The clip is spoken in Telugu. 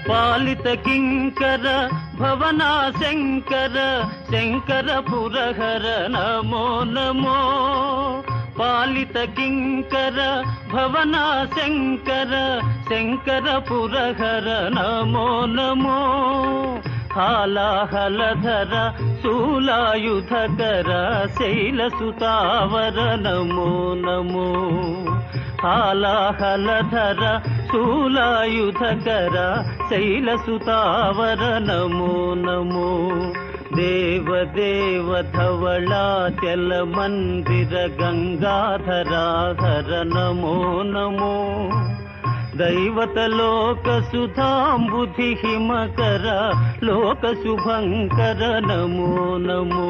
పాలిత కింకర భవనా శంకర శంకర పురహర నమో నమో పాలిత కింకర భవనా శంకర శంకర పురహర నమో నమో హాలాహలధర శూలాయుధకర శైలసుతావర నమో నమో హాలాహలధర శూలాయుధకర శైలసుతావర నమో నమో దేవదేవ ధవళాచల మందిర గంగాధరాధర నమో నమో దైవత లోక సుధాంబుధి హిమకర లోక శుభంకర నమో నమో